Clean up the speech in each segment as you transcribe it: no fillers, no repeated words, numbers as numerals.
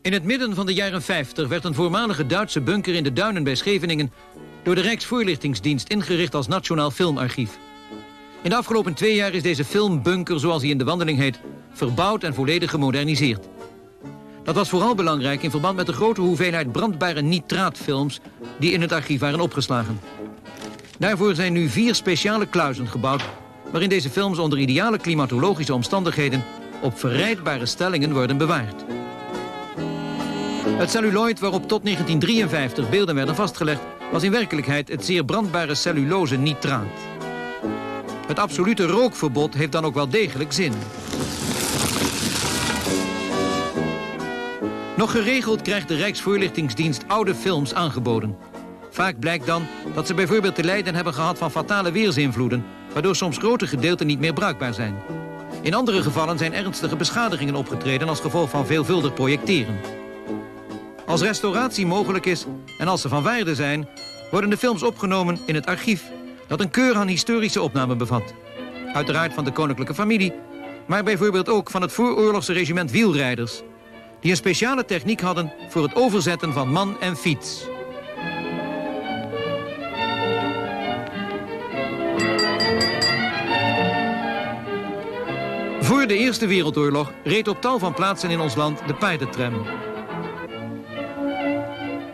In het midden van de jaren 50 werd een voormalige Duitse bunker in de duinen bij Scheveningen door de Rijksvoorlichtingsdienst ingericht als Nationaal Filmarchief. In de afgelopen 2 jaar is deze filmbunker, zoals hij in de wandeling heet, verbouwd en volledig gemoderniseerd. Dat was vooral belangrijk in verband met de grote hoeveelheid brandbare nitraatfilms die in het archief waren opgeslagen. Daarvoor zijn nu 4 speciale kluizen gebouwd, waarin deze films onder ideale klimatologische omstandigheden op verrijdbare stellingen worden bewaard. Het celluloid waarop tot 1953 beelden werden vastgelegd was in werkelijkheid het zeer brandbare cellulose nitraat. Het absolute rookverbod heeft dan ook wel degelijk zin. Nog geregeld krijgt de Rijksvoorlichtingsdienst oude films aangeboden. Vaak blijkt dan dat ze bijvoorbeeld te lijden hebben gehad van fatale weersinvloeden, waardoor soms grote gedeelten niet meer bruikbaar zijn. In andere gevallen zijn ernstige beschadigingen opgetreden als gevolg van veelvuldig projecteren. Als restauratie mogelijk is en als ze van waarde zijn, worden de films opgenomen in het archief dat een keur aan historische opnamen bevat. Uiteraard van de koninklijke familie, maar bijvoorbeeld ook van het vooroorlogse regiment wielrijders, die een speciale techniek hadden voor het overzetten van man en fiets. Voor de Eerste Wereldoorlog reed op tal van plaatsen in ons land de paardentram.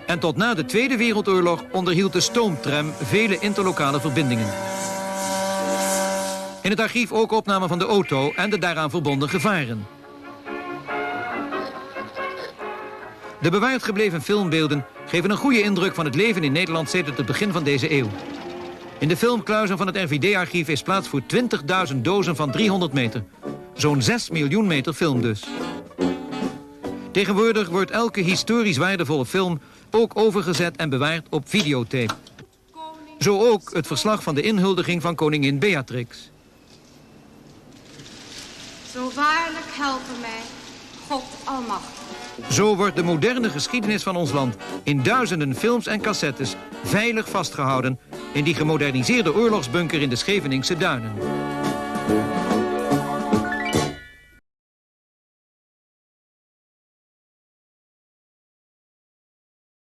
En tot na de Tweede Wereldoorlog onderhield de stoomtram vele interlokale verbindingen. In het archief ook opnamen van de auto en de daaraan verbonden gevaren. De bewaard gebleven filmbeelden geven een goede indruk van het leven in Nederland sedert het begin van deze eeuw. In de filmkluizen van het RVD-archief is plaats voor 20.000 dozen van 300 meter. Zo'n 6 miljoen meter film dus. Tegenwoordig wordt elke historisch waardevolle film ook overgezet en bewaard op videotape. Zo ook het verslag van de inhuldiging van koningin Beatrix. Zo waarlijk helpen mij, God almachtig. Zo wordt de moderne geschiedenis van ons land in duizenden films en cassettes veilig vastgehouden in die gemoderniseerde oorlogsbunker in de Scheveningse duinen.